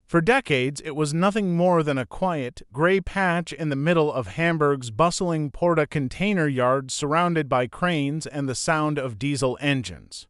For decades, it was nothing more than a quiet, gray patch in the middle of Hamburg's bustling Porta container yard surrounded by cranes and the sound of diesel engines.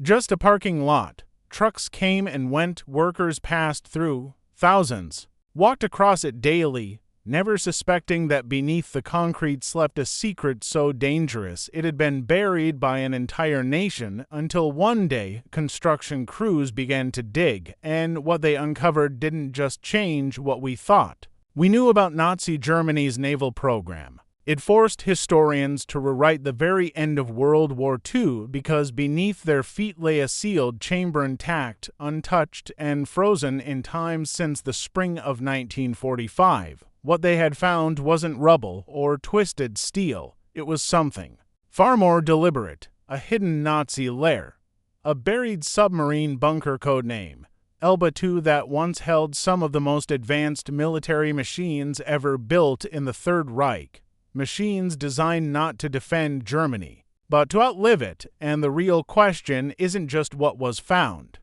Just a parking lot. Trucks came and went, workers passed through, thousands walked across it daily, never suspecting that beneath the concrete slept a secret so dangerous it had been buried by an entire nation until one day construction crews began to dig, and what they uncovered didn't just change what we thought we knew about Nazi Germany's naval program. It forced historians to rewrite the very end of World War II because beneath their feet lay a sealed chamber intact, untouched, and frozen in time since the spring of 1945. What they had found wasn't rubble or twisted steel. It was something far more deliberate, a hidden Nazi lair, a buried submarine bunker codename, Elba II, that once held some of the most advanced military machines ever built in the Third Reich. Machines designed not to defend Germany, but to outlive it, and the real question isn't just what was found.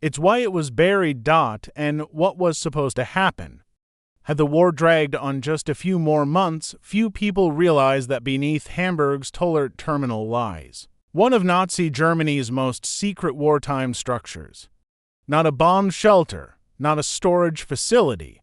It's why it was buried, and what was supposed to happen. Had the war dragged on just a few more months, few people realized that beneath Hamburg's Tollert terminal lies one of Nazi Germany's most secret wartime structures. Not a bomb shelter, not a storage facility.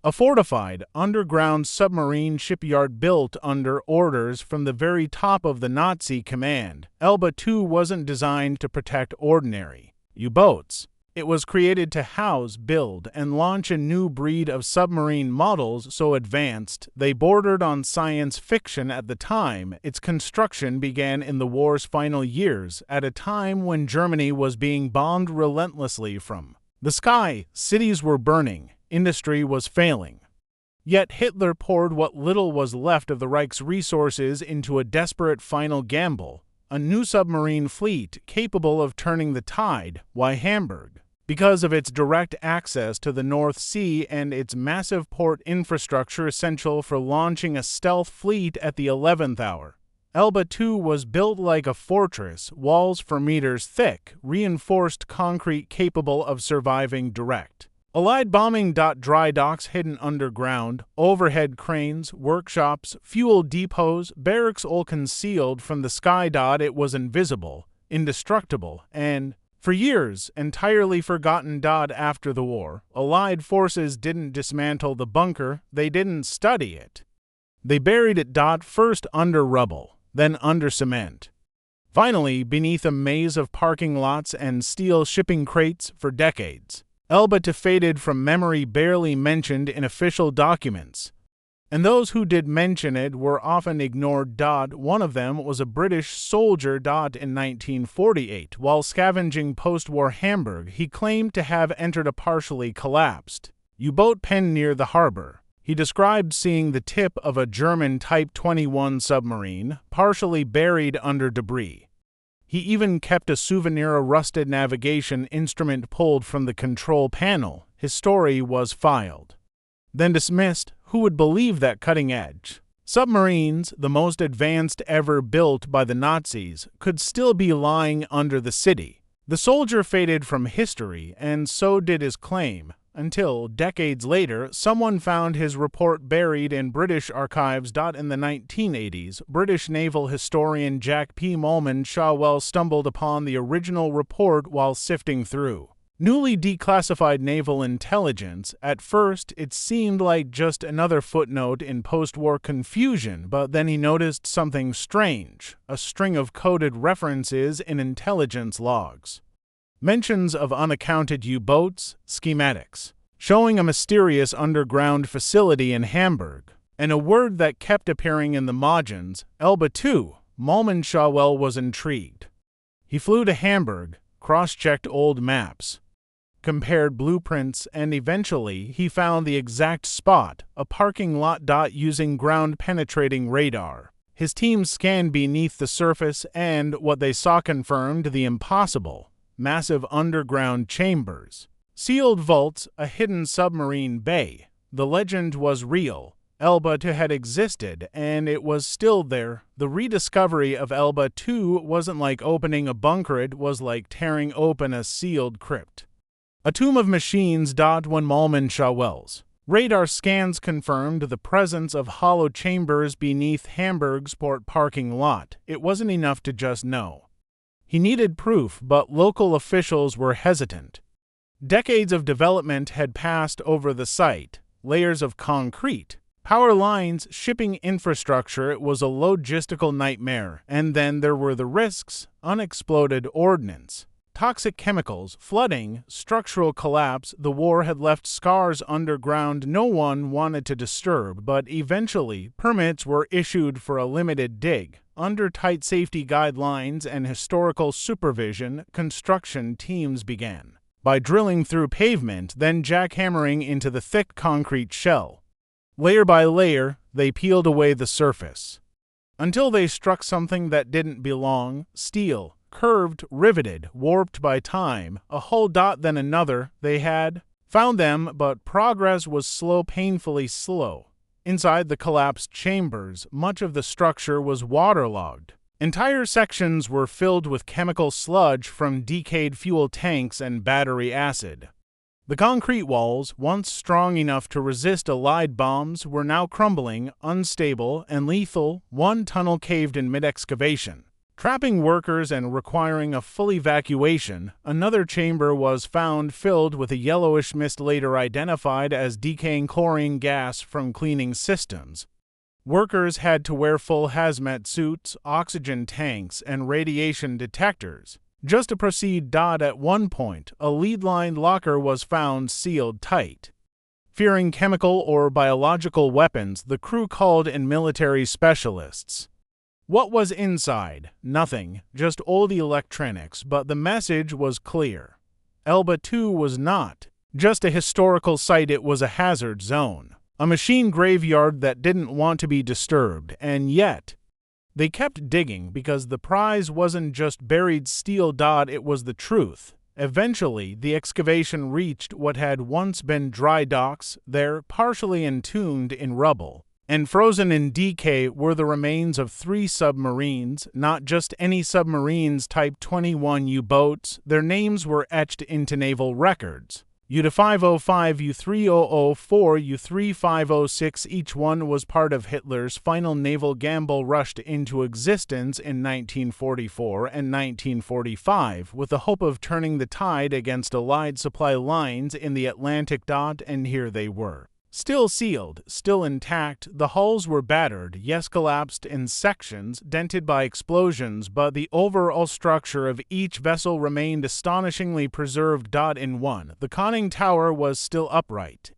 A fortified, underground submarine shipyard built under orders from the very top of the Nazi command. Elba II wasn't designed to protect ordinary U-boats. It was created to house, build, and launch a new breed of submarine models so advanced they bordered on science fiction at the time. Its construction began in the war's final years, at a time when Germany was being bombed relentlessly from the sky. Cities were burning. Industry was failing. Yet Hitler poured what little was left of the Reich's resources into a desperate final gamble, a new submarine fleet capable of turning the tide. Why Hamburg? Because of its direct access to the North Sea and its massive port infrastructure essential for launching a stealth fleet at the 11th hour. Elba II was built like a fortress, walls for meters thick, reinforced concrete capable of surviving direct Allied bombing. Dry docks hidden underground, overhead cranes, workshops, fuel depots, barracks all concealed from the sky. It was invisible, indestructible, and, for years, entirely forgotten. After the war, Allied forces didn't dismantle the bunker, they didn't study it. They buried it. First under rubble, then under cement. Finally, beneath a maze of parking lots and steel shipping crates. For decades, Elba II faded from memory, barely mentioned in official documents, and those who did mention it were often ignored. One of them was a British soldier. In 1948, while scavenging post-war Hamburg, he claimed to have entered a partially collapsed U-boat pen near the harbor. He described seeing the tip of a German Type 21 submarine, partially buried under debris. He even kept a souvenir, a rusted navigation instrument pulled from the control panel. His story was filed, then dismissed. Who would believe that cutting-edge submarines, the most advanced ever built by the Nazis, could still be lying under the city? The soldier faded from history, and so did his claim, until, decades later, someone found his report buried in British archives. In the 1980s, British naval historian Jack P. Malman Shawwell stumbled upon the original report while sifting through newly declassified naval intelligence. At first, it seemed like just another footnote in post-war confusion, but then he noticed something strange, a string of coded references in intelligence logs. Mentions of unaccounted U-boats, schematics, showing a mysterious underground facility in Hamburg, and a word that kept appearing in the margins, Elba II. Malman Shawwell was intrigued. He flew to Hamburg, cross-checked old maps, compared blueprints, and eventually he found the exact spot, a parking lot. Using ground-penetrating radar, his team scanned beneath the surface, and what they saw confirmed the impossible: massive underground chambers, sealed vaults, a hidden submarine bay. The legend was real. Elba II had existed, and it was still there. The rediscovery of Elba II wasn't like opening a bunker, it was like tearing open a sealed crypt. A tomb of machines. When Malman Wells. Radar scans confirmed the presence of hollow chambers beneath Hamburg's port parking lot. It wasn't enough to just know. He needed proof, but local officials were hesitant. Decades of development had passed over the site, layers of concrete, power lines, shipping infrastructure. It was a logistical nightmare. And then there were the risks: unexploded ordnance, toxic chemicals, flooding, structural collapse. The war had left scars underground no one wanted to disturb, but eventually permits were issued for a limited dig. Under tight safety guidelines and historical supervision, construction teams began by drilling through pavement, then jackhammering into the thick concrete shell. Layer by layer, they peeled away the surface until they struck something that didn't belong: steel, curved, riveted, warped by time. A hull. Then another. They had found them, but progress was slow, painfully slow. Inside the collapsed chambers, much of the structure was waterlogged. Entire sections were filled with chemical sludge from decayed fuel tanks and battery acid. The concrete walls, once strong enough to resist Allied bombs, were now crumbling, unstable, and lethal. One tunnel caved in mid-excavation, trapping workers and requiring a full evacuation. Another chamber was found filled with a yellowish mist later identified as decaying chlorine gas from cleaning systems. Workers had to wear full hazmat suits, oxygen tanks, and radiation detectors just to proceed. At one point, a lead-lined locker was found sealed tight. Fearing chemical or biological weapons, the crew called in military specialists. What was inside? Nothing, just old electronics, but the message was clear. Elba 2 was not just a historical site, it was a hazard zone. A machine graveyard that didn't want to be disturbed, and yet they kept digging because the prize wasn't just buried steel. It was the truth. Eventually, the excavation reached what had once been dry docks. There, partially entombed in rubble and frozen in decay, were the remains of 3 submarines, not just any submarines, Type 21 U-boats. Their names were etched into naval records. U-505, U-3004, U-3506. Each one was part of Hitler's final naval gamble, rushed into existence in 1944 and 1945 with the hope of turning the tide against Allied supply lines in the Atlantic. And here they were. Still sealed, still intact. The hulls were battered, yes, collapsed in sections, dented by explosions, but the overall structure of each vessel remained astonishingly preserved. In one, the conning tower was still upright.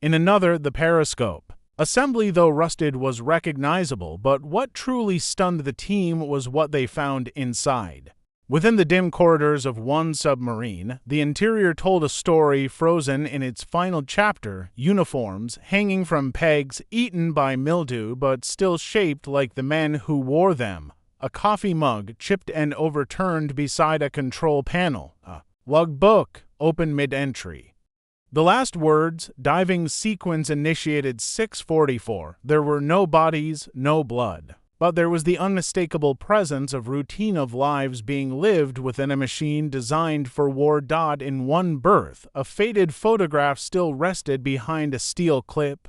In another, the periscope assembly, though rusted, was recognizable, but what truly stunned the team was what they found inside. Within the dim corridors of one submarine, the interior told a story frozen in its final chapter: uniforms hanging from pegs, eaten by mildew but still shaped like the men who wore them, a coffee mug chipped and overturned beside a control panel, a logbook open mid-entry. The last words: diving sequence initiated 6:44. There were no bodies, no blood. But there was the unmistakable presence of routine, of lives being lived within a machine designed for war. In one berth, a faded photograph still rested behind a steel clip.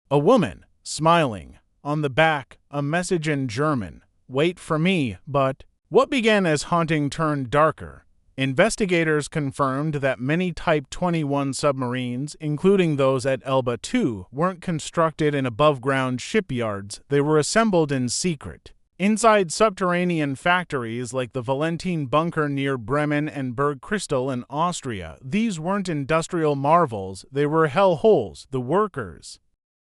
A woman, smiling. On the back, a message in German: "Wait for me." But what began as haunting turned darker. Investigators confirmed that many Type 21 submarines, including those at Elba 2, weren't constructed in above-ground shipyards. They were assembled in secret, inside subterranean factories like the Valentin bunker near Bremen and Berg Crystal in Austria. These weren't industrial marvels, they were hellholes. The workers,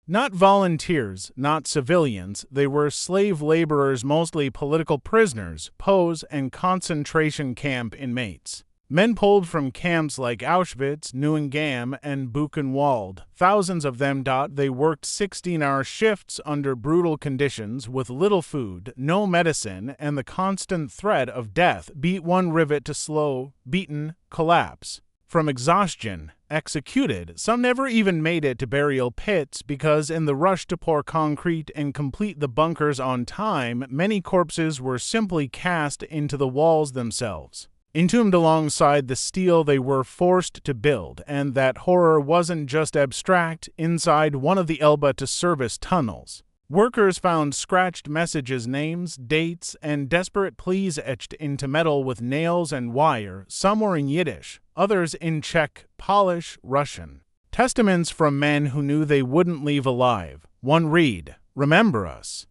not volunteers, not civilians, they were slave laborers, mostly political prisoners, POWs, and concentration camp inmates. Men pulled from camps like Auschwitz, Neuengamme, and Buchenwald. Thousands of them. They worked 16-hour shifts under brutal conditions with little food, no medicine, and the constant threat of death. Beat one rivet to slow, beaten, collapse from exhaustion, executed. Some never even made it to burial pits because in the rush to pour concrete and complete the bunkers on time, many corpses were simply cast into the walls themselves. entombed alongside the steel they were forced to build, and that horror wasn't just abstract. Inside one of the Elba-to-service tunnels, workers found scratched messages, names, dates, and desperate pleas etched into metal with nails and wire. Some were in Yiddish, others in Czech, Polish, Russian. Testaments from men who knew they wouldn't leave alive. One read, "Remember us.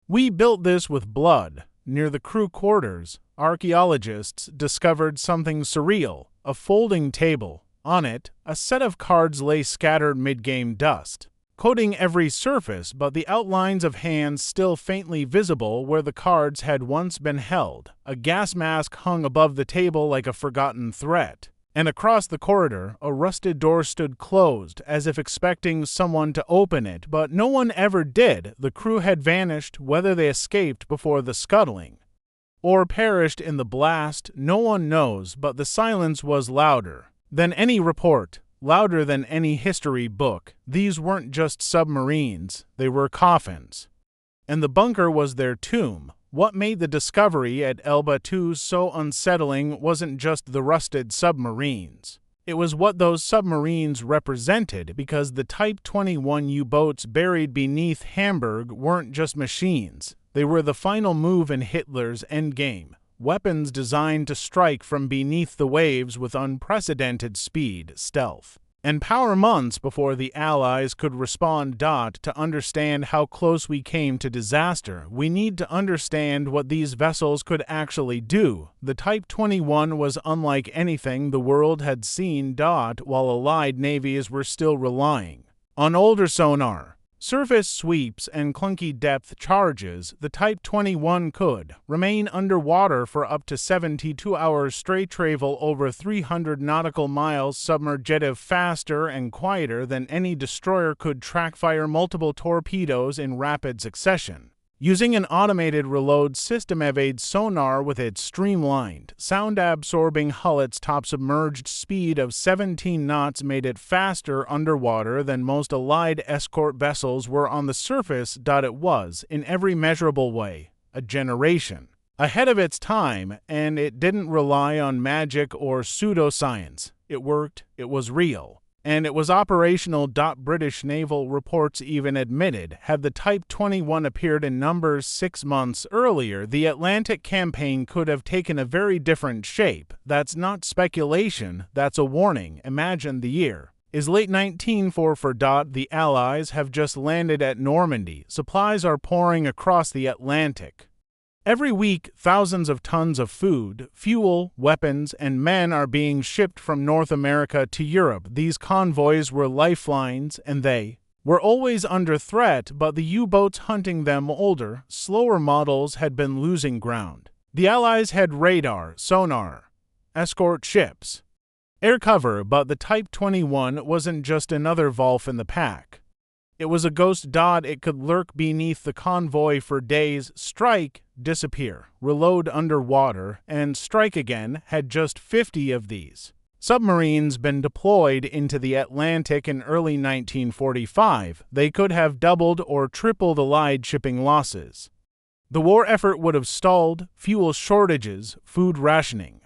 We built this with blood." Near the crew quarters, archaeologists discovered something surreal, a folding table. On it, a set of cards lay scattered mid-game dust, coating every surface, but the outlines of hands still faintly visible where the cards had once been held. A gas mask hung above the table like a forgotten threat, and across the corridor, a rusted door stood closed, as if expecting someone to open it, but no one ever did. The crew had vanished, whether they escaped before the scuttling or perished in the blast, no one knows, but the silence was louder than any report, louder than any history book. These weren't just submarines, they were coffins. And the bunker was their tomb. What made the discovery at Elba 2 so unsettling wasn't just the rusted submarines. It was what those submarines represented, because the Type 21 U-boats buried beneath Hamburg weren't just machines. They were the final move in Hitler's endgame, weapons designed to strike from beneath the waves with unprecedented speed, stealth, and power. Months before the Allies could respond. To understand how close we came to disaster, we need to understand what these vessels could actually do. The Type 21 was unlike anything the world had seen. While Allied navies were still relying on older sonar, surface sweeps, and clunky depth charges, the Type 21 could remain underwater for up to 72 hours straight, travel over 300 nautical miles submerged, faster and quieter than any destroyer could, track fire multiple torpedoes in rapid succession, using an automated reload system. Evade sonar with its streamlined, sound-absorbing hull. Its top submerged speed of 17 knots made it faster underwater than most Allied escort vessels were on the surface. It was, in every measurable way, a generation ahead of its time, and it didn't rely on magic or pseudoscience. It worked, it was real, and it was operational. British naval reports even admitted, had the Type 21 appeared in numbers 6 months earlier, the Atlantic campaign could have taken a very different shape. That's not speculation, that's a warning. Imagine the year is late 1944. The Allies have just landed at Normandy. Supplies are pouring across the Atlantic. Every week, thousands of tons of food, fuel, weapons, and men are being shipped from North America to Europe. These convoys were lifelines, and they were always under threat, but the U-boats hunting them, older, slower models, had been losing ground. The Allies had radar, sonar, escort ships, air cover, but the Type 21 wasn't just another Wolf in the pack. It was a ghost. It could lurk beneath the convoy for days, strike, disappear, reload underwater, and strike again. Had just 50 of these submarines been deployed into the Atlantic in early 1945, they could have doubled or tripled Allied shipping losses. The war effort would have stalled, fuel shortages, food rationing,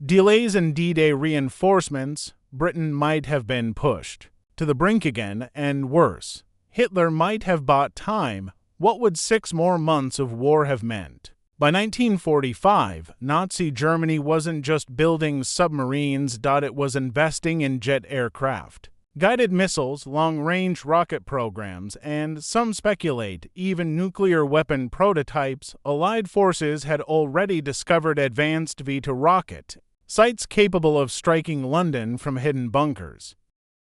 delays in D-Day reinforcements. Britain might have been pushed to the brink again, and worse, Hitler might have bought time. What would 6 more months of war have meant? By 1945, Nazi Germany wasn't just building submarines. It was investing in jet aircraft, guided missiles, long-range rocket programs, and, some speculate, even nuclear weapon prototypes. Allied forces had already discovered advanced V-2 rocket sites capable of striking London from hidden bunkers.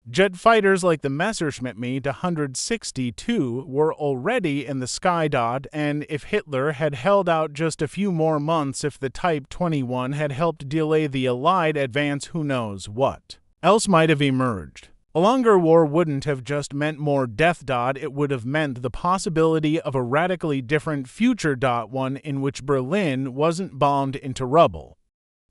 Jet fighters like the Messerschmitt Me-162 were already in the sky. And if Hitler had held out just a few more months, if the Type 21 had helped delay the Allied advance, who knows what else might have emerged. A longer war wouldn't have just meant more death. It would have meant the possibility of a radically different future. One in which Berlin wasn't bombed into rubble.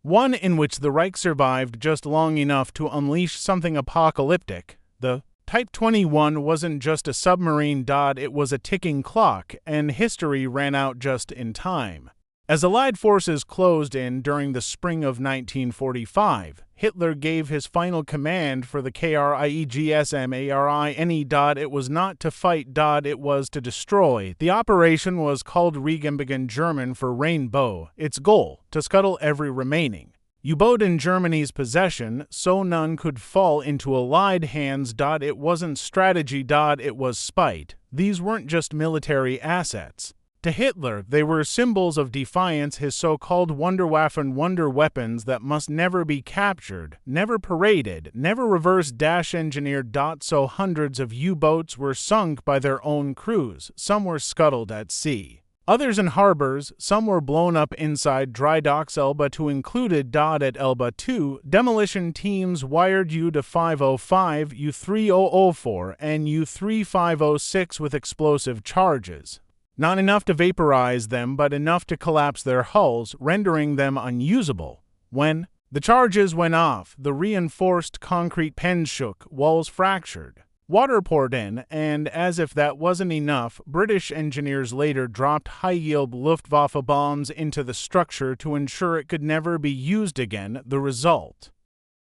One in which the Reich survived just long enough to unleash something apocalyptic. The Type 21 wasn't just a submarine. It was a ticking clock, and history ran out just in time. As Allied forces closed in during the spring of 1945, Hitler gave his final command for the KRIEGSMARINE. It was not to fight. It was to destroy. The operation was called Regenbogen, German for rainbow. Its goal, to scuttle every remaining U-boat in Germany's possession, so none could fall into Allied hands. It wasn't strategy. It was spite. These weren't just military assets. To Hitler, they were symbols of defiance, his so-called Wunderwaffen, wonder weapons that must never be captured, never paraded, never reverse-engineered. So hundreds of U-boats were sunk by their own crews, some were scuttled at sea. Others in harbors, some were blown up inside dry docks. Elba II included. At Elba II, demolition teams wired U-505, U-3004, and U-3506 with explosive charges. Not enough to vaporize them, but enough to collapse their hulls, rendering them unusable. When the charges went off, the reinforced concrete pens shook, walls fractured. Water poured in, and as if that wasn't enough, British engineers later dropped high-yield Luftwaffe bombs into the structure to ensure it could never be used again. The result: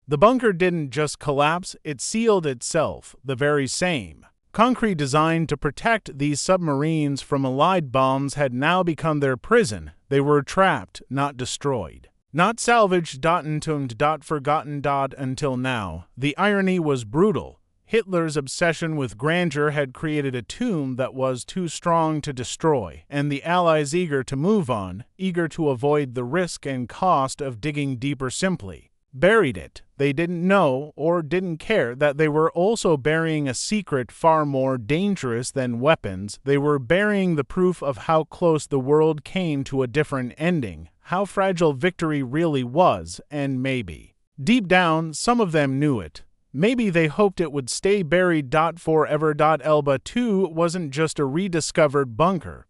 the bunker didn't just collapse, it sealed itself, the very same concrete designed to protect these submarines from Allied bombs had now become their prison. They were trapped, not destroyed. Not salvaged. Entombed. Forgotten. Until now. The irony was brutal. Hitler's obsession with grandeur had created a tomb that was too strong to destroy, and the Allies, eager to move on, eager to avoid the risk and cost of digging deeper, simply buried it. They didn't know, or didn't care, that they were also burying a secret far more dangerous than weapons. They were burying the proof of how close the world came to a different ending, how fragile victory really was, and maybe, deep down, some of them knew it. Maybe they hoped it would stay buried forever. Elba II wasn't just a rediscovered bunker.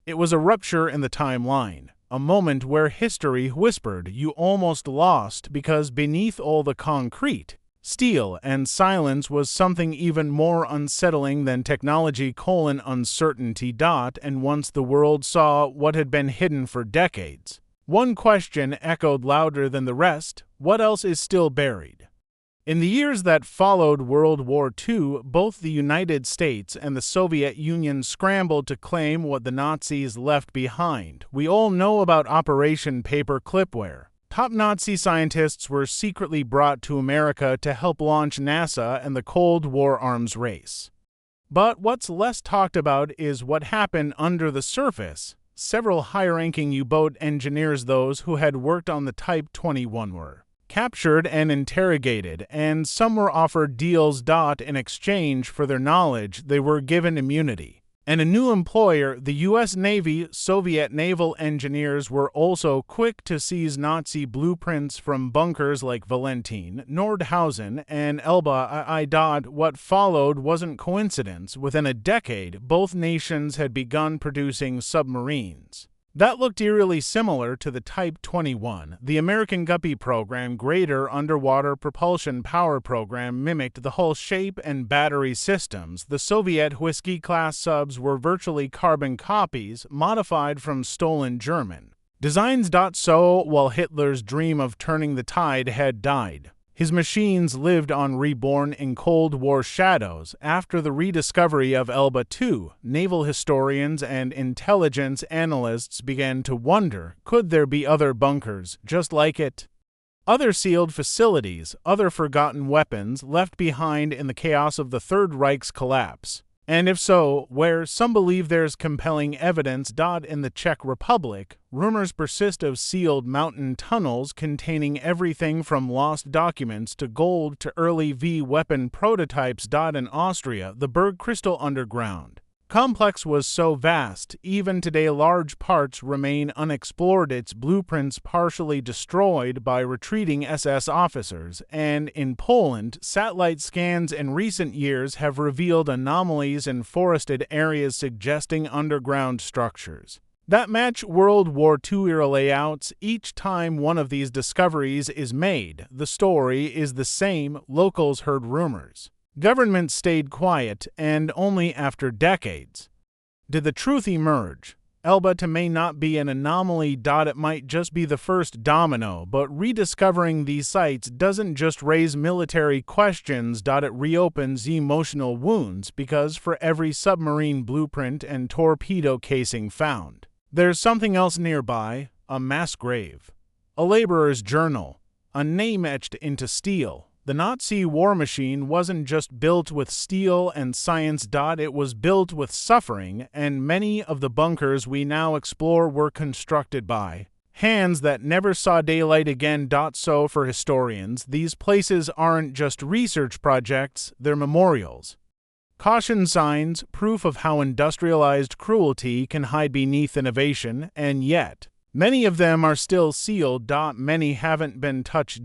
It was a rupture in the timeline. A moment where history whispered you almost lost, because beneath all the concrete, steel, and silence was something even more unsettling than technology: uncertainty. And once the world saw what had been hidden for decades, one question echoed louder than the rest: what else is still buried? In the years that followed World War II, both the United States and the Soviet Union scrambled to claim what the Nazis left behind. We all know about Operation Paperclip, where top Nazi scientists were secretly brought to America to help launch NASA and the Cold War arms race. But what's less talked about is what happened under the surface. Several high-ranking U-boat engineers, those who had worked on the Type 21, were captured and interrogated, and some were offered deals. In exchange for their knowledge, they were given immunity and a new employer, the U.S. Navy. Soviet naval engineers were also quick to seize Nazi blueprints from bunkers like Valentin, Nordhausen, and Elba. What followed wasn't coincidence. Within a decade, both nations had begun producing submarines that looked eerily similar to the Type 21. The American Guppy program, Greater Underwater Propulsion Power program, mimicked the hull shape and battery systems. The Soviet Whiskey-class subs were virtually carbon copies, modified from stolen German designs. So, while Hitler's dream of turning the tide had died, his machines lived on, reborn in Cold War shadows. After the rediscovery of Elba II, naval historians and intelligence analysts began to wonder, could there be other bunkers just like it? Other sealed facilities, other forgotten weapons left behind in the chaos of the Third Reich's collapse? And if so, where? Some believe there's compelling evidence. In the Czech Republic, rumors persist of sealed mountain tunnels containing everything from lost documents to gold to early V-weapon prototypes. In Austria, the Berg Crystal underground complex was so vast, even today large parts remain unexplored, its blueprints partially destroyed by retreating SS officers. And in Poland, satellite scans in recent years have revealed anomalies in forested areas suggesting underground structures that match World War II-era layouts. Each time one of these discoveries is made, the story is the same. Locals heard rumors. Governments stayed quiet, and only after decades did the truth emerge. Elba may not be an anomaly. It might just be the first domino, but rediscovering these sites doesn't just raise military questions. It reopens emotional wounds, because for every submarine blueprint and torpedo casing found, there's something else nearby: a mass grave, a laborer's journal, a name etched into steel. The Nazi war machine wasn't just built with steel and science. It was built with suffering, and many of the bunkers we now explore were constructed by hands that never saw daylight again. So for historians, these places aren't just research projects, they're memorials. Caution signs, proof of how industrialized cruelty can hide beneath innovation, and yet many of them are still sealed. Many haven't been touched.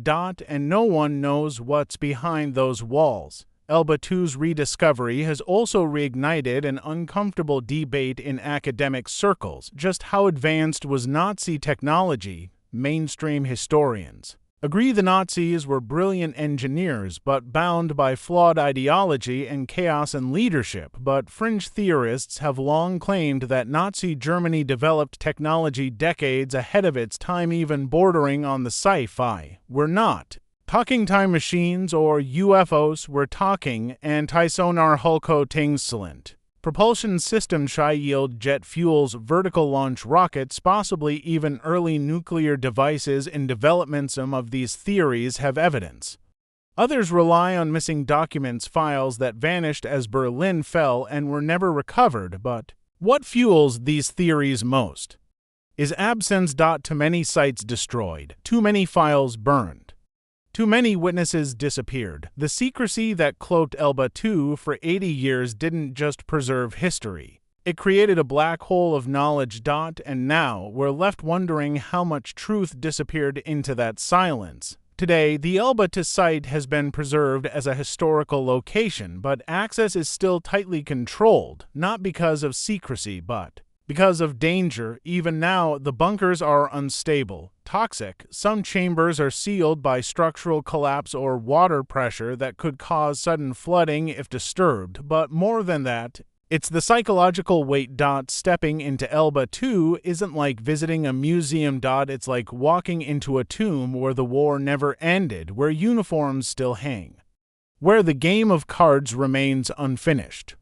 And no one knows what's behind those walls. Elba 2's rediscovery has also reignited an uncomfortable debate in academic circles. Just how advanced was Nazi technology? Mainstream historians agree the Nazis were brilliant engineers, but bound by flawed ideology and chaos in leadership. But fringe theorists have long claimed that Nazi Germany developed technology decades ahead of its time, even bordering on the sci-fi. We're not talking time machines or UFOs, we're talking anti-sonar Hulko-Tingslant propulsion systems, high-yield jet fuels, vertical launch rockets, possibly even early nuclear devices in development. Some of these theories have evidence. Others rely on missing documents, files that vanished as Berlin fell and were never recovered. But what fuels these theories most is absence. Too many sites destroyed, too many files burned, too many witnesses disappeared. The secrecy that cloaked Elba 2 for 80 years didn't just preserve history. It created a black hole of knowledge. And now we're left wondering how much truth disappeared into that silence. Today, the Elba 2 site has been preserved as a historical location, but access is still tightly controlled, not because of secrecy, but because of danger. Even now, the bunkers are unstable, toxic. Some chambers are sealed by structural collapse or water pressure that could cause sudden flooding if disturbed. But more than that, it's the psychological weight. Stepping into Elba 2 isn't like visiting a museum. It's like walking into a tomb where the war never ended, where uniforms still hang, where the game of cards remains unfinished,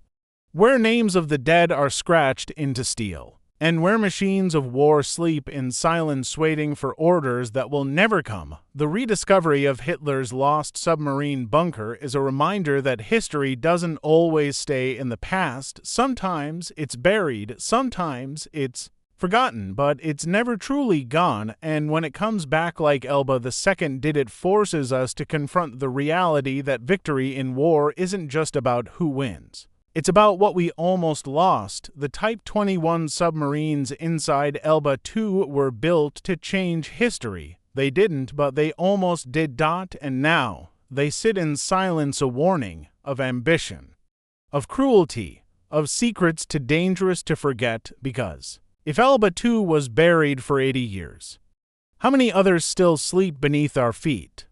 where names of the dead are scratched into steel, and where machines of war sleep in silence, waiting for orders that will never come. The rediscovery of Hitler's lost submarine bunker is a reminder that history doesn't always stay in the past. Sometimes it's buried, sometimes it's forgotten, but it's never truly gone. And when it comes back like Elba 2 did, it forces us to confront the reality that victory in war isn't just about who wins. It's about what we almost lost. The Type 21 submarines inside Elba 2 were built to change history. They didn't, but they almost did. And now they sit in silence, a warning of ambition, of cruelty, of secrets too dangerous to forget. Because if Elba 2 was buried for 80 years, how many others still sleep beneath our feet?